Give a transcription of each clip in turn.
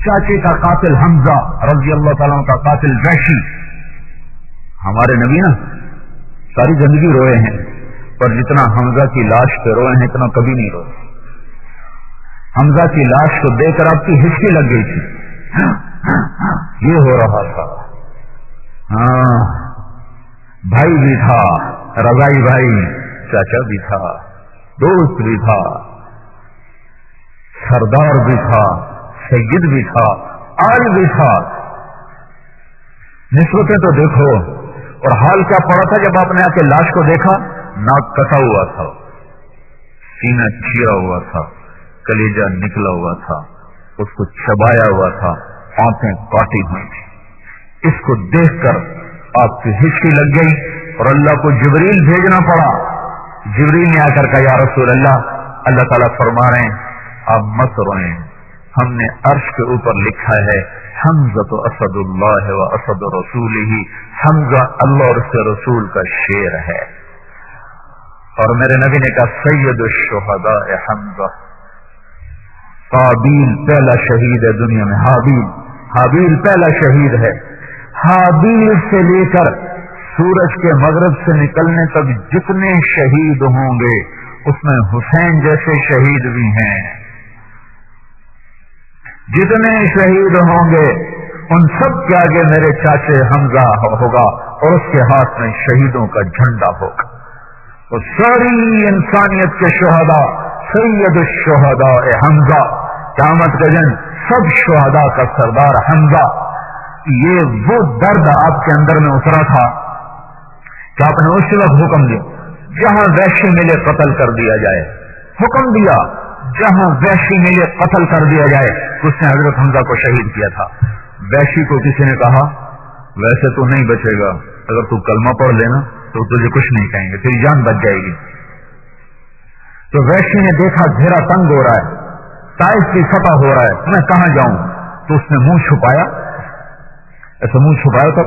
چاچے کا قاتل حمزہ رضی اللہ تعالیٰ کا قاتل وحشی. ہمارے نبی نا ساری زندگی روئے ہیں، پر جتنا حمزہ کی لاش پہ روئے ہیں اتنا کبھی نہیں روئے. حمزہ کی لاش کو دیکھ کر آپ کی ہچکی لگ گئی تھی. یہ ہو رہا تھا. ہاں، بھائی بھی تھا، رضائی بھائی، چاچا بھی تھا، دوست بھی تھا، سردار بھی تھا، سید بھی تھا، آل بھی تھا. نسبتیں تو دیکھو. اور حال کیا پڑا تھا جب آپ نے آ کے لاش کو دیکھا؟ ناک کٹا ہوا تھا، سینہ چیرا ہوا تھا، کلیجہ نکلا ہوا تھا، اس کو چبایا ہوا تھا، آنکھیں کاٹی ہوئی تھی. اس کو دیکھ کر آپ کی ہچکی لگ گئی اور اللہ کو جبریل بھیجنا پڑا. جبریل نے آ کر کہا یا رسول اللہ، اللہ تعالیٰ فرما رہے ہیں آپ مت روئیں، ہم نے عرش کے اوپر لکھا ہے حمزہ اسد اللہ و اسد رسولہ، حمزہ اللہ اور اس کے رسول کا شیر ہے. اور میرے نبی نے کہا سید الشہداء حمزہ. قابیل پہلا شہید ہے دنیا میں، حابیل پہلا شہید ہے. حابیل سے لے کر سورج کے مغرب سے نکلنے تک جتنے شہید ہوں گے اس میں حسین جیسے شہید بھی ہیں. جتنے شہید ہوں گے ان سب کے آگے میرے چاچے حمزہ ہوگا اور اس کے ہاتھ میں شہیدوں کا جھنڈا ہوگا. اور ساری انسانیت کے شہداء سید الشہداء حمزہ، قیامت کا دن سب شہداء کا سردار حمزہ. یہ وہ درد آپ کے اندر میں اترا تھا کہ آپ نے اسی وقت حکم دیا جہاں وحشی ملے قتل کر دیا جائے. حکم دیا جہاں وحشی ملے قتل کر دیا جائے. اس نے حضرت حمزہ کو شہید کیا تھا. وحشی کو کسی نے کہا ویسے تو نہیں بچے گا، اگر تو کلمہ پڑھ لینا تو تجھے کچھ نہیں کہیں گے، تیری جان بچ جائے گی. تو وحشی نے دیکھا گھیرا تنگ ہو رہا ہے، طائف کی فتح ہو رہا ہے، میں کہاں جاؤں؟ تو اس نے منہ چھپایا، ایسے منہ چھپایا تو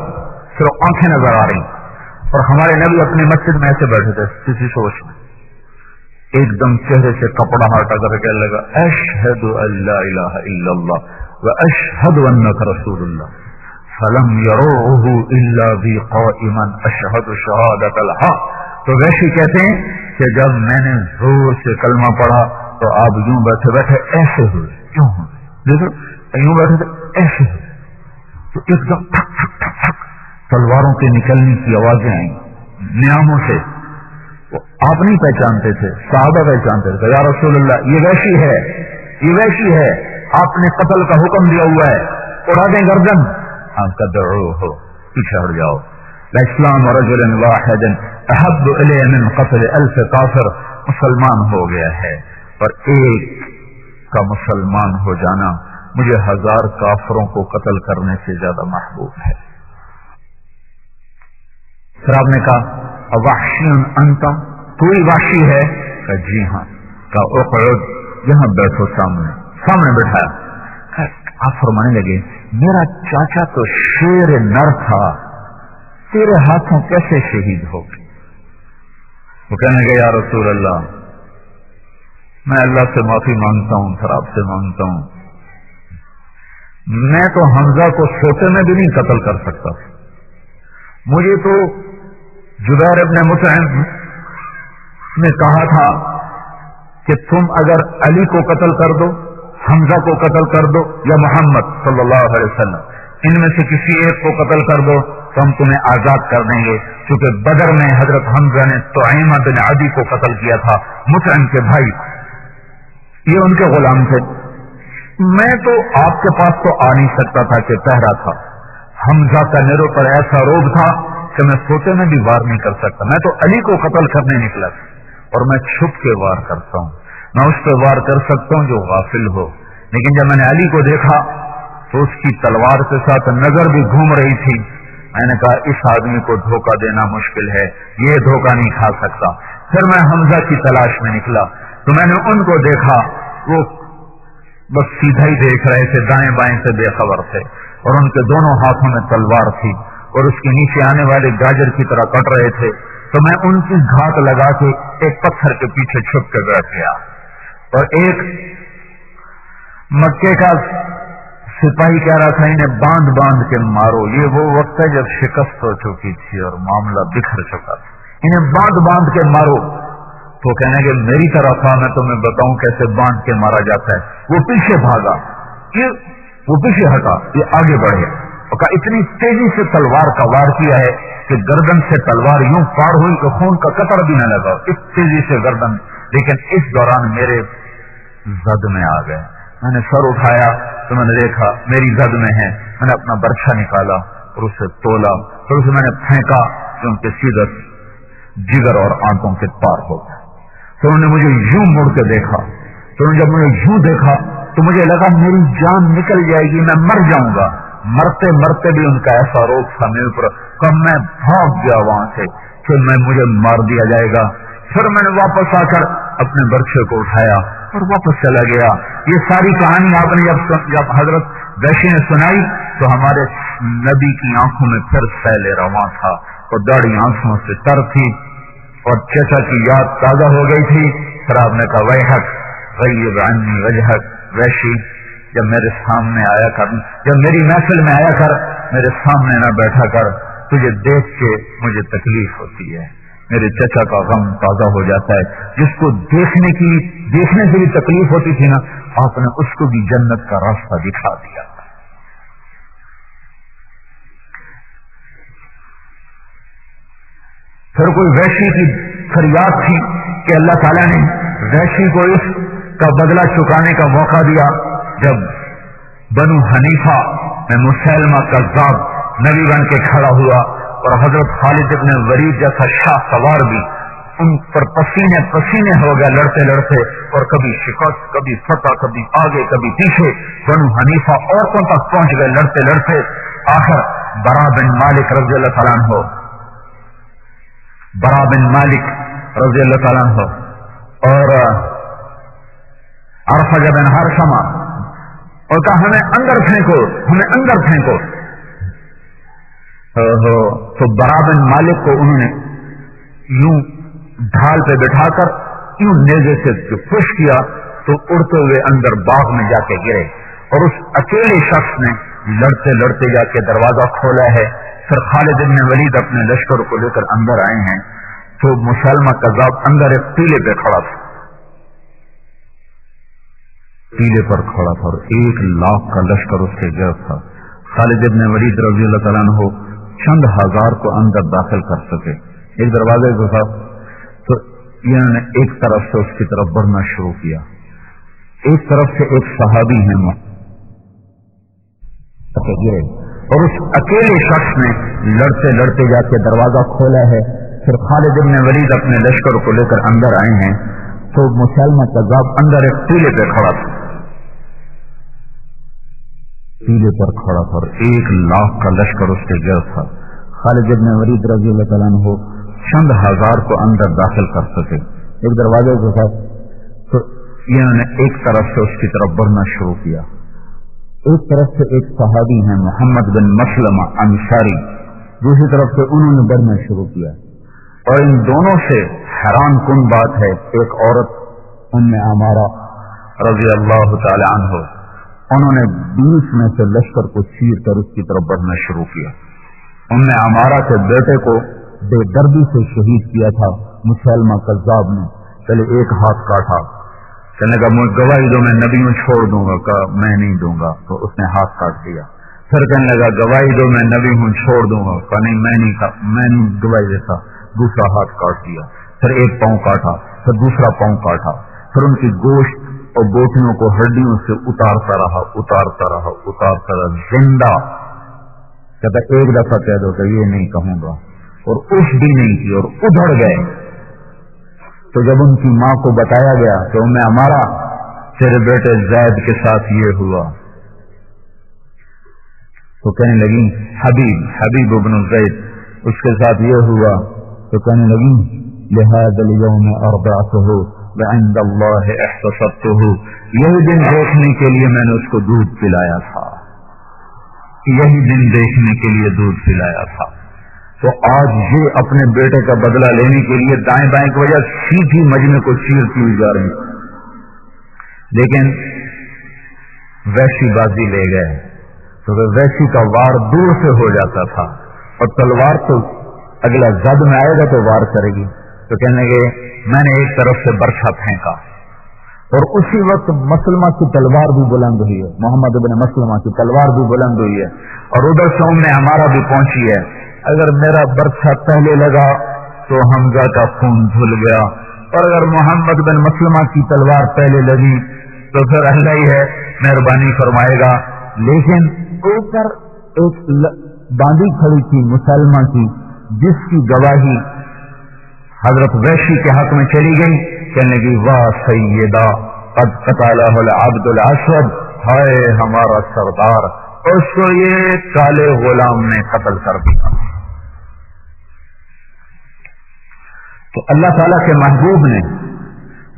صرف آنکھیں نظر آ رہی. اور ہمارے نبی اپنی مسجد میں ایسے بیٹھے تھے کسی سوچ میں. ایک دم چہرے سے کپڑا ہٹا کر کہنے لگا اشہد ان لا الہ الا اللہ و اشہد انک رسول اللہ فلم یروہ الا بی قائما اشہد شہادت الحق. تو ویسے کہتے ہیں کہ جب میں نے زور سے کلمہ پڑھا تو آپ یوں بیٹھے بیٹھے ایسے ہوئے، کیوں ہوئے دیکھو یوں بیٹھے تھے ایسے ہوئے. تو ایک دم ٹھک ٹھک ٹھک ٹھک تلواروں کے نکلنے کی آوازیں آئیں نیاموں سے. آپ نہیں پہچانتے تھے، صحابہ پہچانتے تھے. یا رسول اللہ یہ وحشی ہے، یہ وحشی ہے، آپ نے قتل کا حکم دیا ہوا ہے، اڑا دیں گردن. آپ کا دعو ہو پیچھے ہٹ جاؤ. اسلام رجل واحد احب الی من قتل الف کافر. مسلمان ہو گیا ہے اور ایک کا مسلمان ہو جانا مجھے 1000 کافروں کو قتل کرنے سے زیادہ محبوب ہے. پھر آپ نے کہا وحشی انت، کوئی وحشی ہے؟ کہا جی ہاں. کہا اقعد، یہاں بیٹھو، سامنے بٹھایا. آپ فرمانے لگے میرا چاچا تو شیر نر تھا، تیرے ہاتھوں کیسے شہید ہو گئے؟ وہ کہنے لگے یا رسول اللہ میں اللہ سے معافی مانگتا ہوں، پھر آپ سے مانگتا ہوں، میں تو حمزہ کو سوتے میں بھی نہیں قتل کر سکتا. مجھے تو جبیر ابن مطعم نے کہا تھا کہ تم اگر علی کو قتل کر دو، حمزہ کو قتل کر دو یا محمد صلی اللہ علیہ وسلم، ان میں سے کسی ایک کو قتل کر دو تو ہم تمہیں آزاد کر دیں گے. کیونکہ بدر میں حضرت حمزہ نے طعیمہ بن عدی کو قتل کیا تھا، مطعم کے بھائی، یہ ان کے غلام تھے. میں تو آپ کے پاس تو آ نہیں سکتا تھا کہ پہرا تھا. حمزہ کا میرے پر ایسا روب تھا کہ میں سوتے میں بھی وار نہیں کر سکتا. میں تو علی کو قتل کرنے نکلا اور میں چھپ کے وار کرتا ہوں. میں اس پہ وار کر سکتا ہوں جو غافل ہو، لیکن جب میں نے علی کو دیکھا تو اس کی تلوار کے ساتھ نظر بھی گھوم رہی تھی. میں نے کہا اس آدمی کو دھوکہ دینا مشکل ہے، یہ دھوکہ نہیں کھا سکتا. پھر میں حمزہ کی تلاش میں نکلا تو میں نے ان کو دیکھا، وہ بس سیدھا ہی دیکھ رہے تھے، دائیں بائیں سے بے خبر تھے، اور ان کے دونوں ہاتھوں میں تلوار تھی اور اس کے نیچے آنے والے گاجر کی طرح کٹ رہے تھے. تو میں ان کی گھات لگا کے ایک پتھر کے پیچھے چھپ کے بیٹھ گیا. اور ایک مکے کا سپاہی کہہ رہا تھا انہیں باندھ باندھ کے مارو. یہ وہ وقت ہے جب شکست ہو چکی تھی اور معاملہ بکھر چکا تھا. انہیں باندھ باندھ کے مارو. تو کہنے کہ میری طرح تھا, میں تمہیں بتاؤں کیسے باندھ کے مارا جاتا ہے. وہ پیچھے بھاگا, وہ پیچھے ہٹا, یہ آگے بڑھے. اور کہا اتنی تیزی سے تلوار کا وار کیا ہے کہ گردن سے تلوار یوں پار ہوئی کہ خون کا قطر بھی نہ لگا. اس تیزی سے گردن. لیکن اس دوران میرے زد میں آ گئے. میں نے سر اٹھایا تو میں نے دیکھا میری زد میں ہے. میں نے اپنا برچھا نکالا اور اسے تولا, پھر اسے میں نے پھینکا کہ ان کے سیدھے جگر اور آنتوں کے پار ہو گئے. تو انہوں نے مجھے یوں مڑ کے دیکھا. تو جب مجھے یوں دیکھا تو مجھے لگا میری جان نکل جائے گی, میں مر جاؤں گا. مرتے مرتے بھی ان کا ایسا روگ تھا میرے اوپر کہ میں بھاگ گیا وہاں سے کہ مجھے مار دیا جائے گا. پھر میں نے واپس آ کر اپنے برچے کو اٹھایا اور واپس چلا گیا. یہ ساری کہانی آپ نے جب حضرت ویشی نے سنائی تو ہمارے نبی کی آنکھوں میں پھر سیل رواں تھا اور داڑھی آنکھوں سے تر تھی اور چچا کی یاد تازہ ہو گئی تھی. پھر آپ نے کہا ویحک غیب عنی وجہک, ویشی جب میرے سامنے آیا کر, جب میری محفل میں آیا کر, میرے سامنے نہ بیٹھا کر. تجھے دیکھ کے مجھے تکلیف ہوتی ہے, میرے چچا کا غم تازہ ہو جاتا ہے. جس کو دیکھنے سے بھی تکلیف ہوتی تھی نا, آپ نے اس کو بھی جنت کا راستہ دکھا دیا. پھر کوئی ویشی کی فریاد تھی کہ اللہ تعالیٰ نے ویشی کو اس کا بدلہ چکانے کا موقع دیا جب بنو حنیفہ میں مسلمہ کذاب نبی بن کے کھڑا ہوا اور حضرت خالد ابن ولید جیسا شاہ سوار بھی ان پر پسینے پسینے ہو گیا لڑتے لڑتے, اور کبھی شکست, کبھی فتح, کبھی آگے کبھی پیچھے. بنو حنیفہ عورتوں تک پہنچ گئے لڑتے لڑتے. آخر برا بن مالک رضی اللہ تعالیٰ عنہ, برا بن مالک رضی اللہ تعالیٰ عنہ اور عرفہ بن حرثمہ اور کہا ہمیں اندر پھینکو, ہمیں اندر پھینکو. تو برا بن مالک کو انہوں نے یوں ڈھال پہ بٹھا کر یوں نیزے سے پش کیا تو اڑتے ہوئے اندر باغ میں جا کے گرے. اور اس اکیلے شخص نے لڑتے لڑتے جا کے دروازہ کھولا ہے. پھر خالد بن ولید اپنے لشکر کو لے کر اندر آئے ہیں تو مسلمہ کذاب اندر ایک ٹیلے پہ کھڑا تھا, ٹیلے پر کھڑا تھا اور 1,00,000 کا لشکر اس کے گرد تھا. خالد بن ولید رضی اللہ تعالیٰ عنہ چند ہزار کو اندر داخل کر سکے. ایک دروازے کو تھا تو انہوں نے ایک طرف سے اس کی طرف بڑھنا شروع کیا. ایک طرف سے ایک صحابی ہیں گرے اور اس اکیلے شخص نے لڑتے لڑتے جا کے دروازہ کھولا ہے. پھر خالد بن ولید اپنے لشکر کو لے کر اندر آئے ہیں تو مسلمہ کذاب اندر ایک ٹیلے پہ کھڑا تھا, ٹیلے پر کھڑا تھا اور 1,00,000 کا لشکر اس کے گرد تھا. خالد بن ولید رضی اللہ تعالیٰ عنہ چند ہزار کو اندر داخل کر سکے. ایک دروازے کے ساتھ تو انہوں نے ایک طرف سے اس کی طرف بڑھنا شروع کیا. ایک طرف سے ایک صحابی ہیں محمد بن مسلمہ انصاری, دوسری طرف سے انہوں نے بڑھنا شروع کیا. اور ان دونوں سے حیران کن بات ہے, ایک عورت ام عمارہ رضی اللہ تعالی عنہ, انہوں نے بیچ میں سے لشکر کو چیر کر اس کی طرف بڑھنا شروع کیا. ام عمارہ کے بیٹے کو بے دردی سے شہید کیا تھا مسلمہ کذاب نے. چلے ایک ہاتھ کاٹا, کہنے کا مجھے گواہی دو میں نبیوں چھوڑ دوں گا, کہا میں نہیں دوں گا, تو اس نے ہاتھ کاٹ دیا. پھر کہنے لگا گواہی دو میں نبی ہوں چھوڑ دوں گا, کہا نہیں میں نہیں گواہی دیتا, دوسرا ہاتھ کاٹ دیا. پھر ایک پاؤں کاٹا, پھر دوسرا پاؤں کاٹا, پھر ان کی گوشت اور بوٹیوں کو ہڈیوں سے اتارتا رہا زندہ. کہتا ایک دفعہ کہہ دو کہ یہ نہیں کہوں گا, اور اٹھ بھی نہیں کی اور ادھڑ گئے. تو جب ان کی ماں کو بتایا گیا کہ ام عمارہ تیرے بیٹے زید کے ساتھ یہ ہوا, تو کہنے لگی حبیب ابن زید اس کے ساتھ یہ ہوا, تو کہنے لگی لہذا اليوم ارضعته وعند اللہ احتسبته, یہی دن دیکھنے کے لیے میں نے اس کو دودھ پلایا تھا, یہی دن دیکھنے کے لیے دودھ پلایا تھا. تو آج یہ اپنے بیٹے کا بدلہ لینے کے لیے دائیں بائیں کی وجہ سیدھی مجمع کو چیرتی ہوئی جا رہی. لیکن ویشی بازی لے گئے تو ویشی کا وار دور سے ہو جاتا تھا، اور تلوار تو اگلا زد میں آئے گا تو وار کرے گی، تو کہنے گے میں نے ایک طرف سے برچھا پھینکا، اور اسی وقت مسلمہ کی تلوار بھی بلند ہوئی ہے، محمد ابن مسلمہ کی تلوار بھی بلند ہوئی ہے، اور ادھر سے میں ہمارا بھی پہنچی ہے، اگر میرا برچھا پہلے لگا تو حمزہ کا خون دھل گیا، اور اگر محمد بن مسلمہ کی تلوار پہلے لگی تو پھر اللہ ہی ہے مہربانی فرمائے گا۔ لیکن اوپر ایک باندھی کھڑی تھی مسلمہ کی، جس کی گواہی حضرت ویشی کے حق میں چلی گئی، کہنے کی واہ سیدہ قد قتلہ العبد الاسود، ہائے ہمارا سردار، اس کو یہ کالے غلام نے قتل کر دیا۔ تو اللہ تعالیٰ کے محبوب نے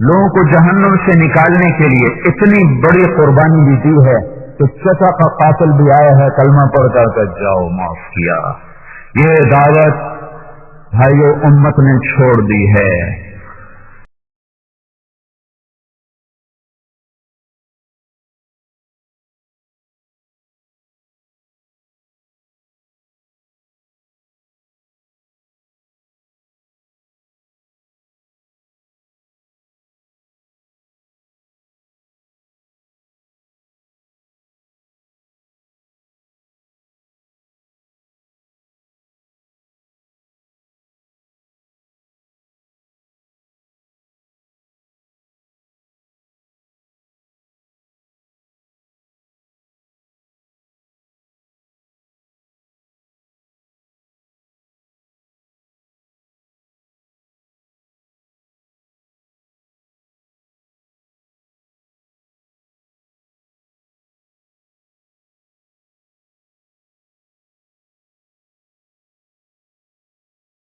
لوگوں کو جہنم سے نکالنے کے لیے اتنی بڑی قربانی بھی دی ہے کہ چچا کا قاتل بھی آیا ہے کلمہ پڑھ کر جاؤ معاف کیا۔ یہ دعوت بھائیو امت نے چھوڑ دی ہے۔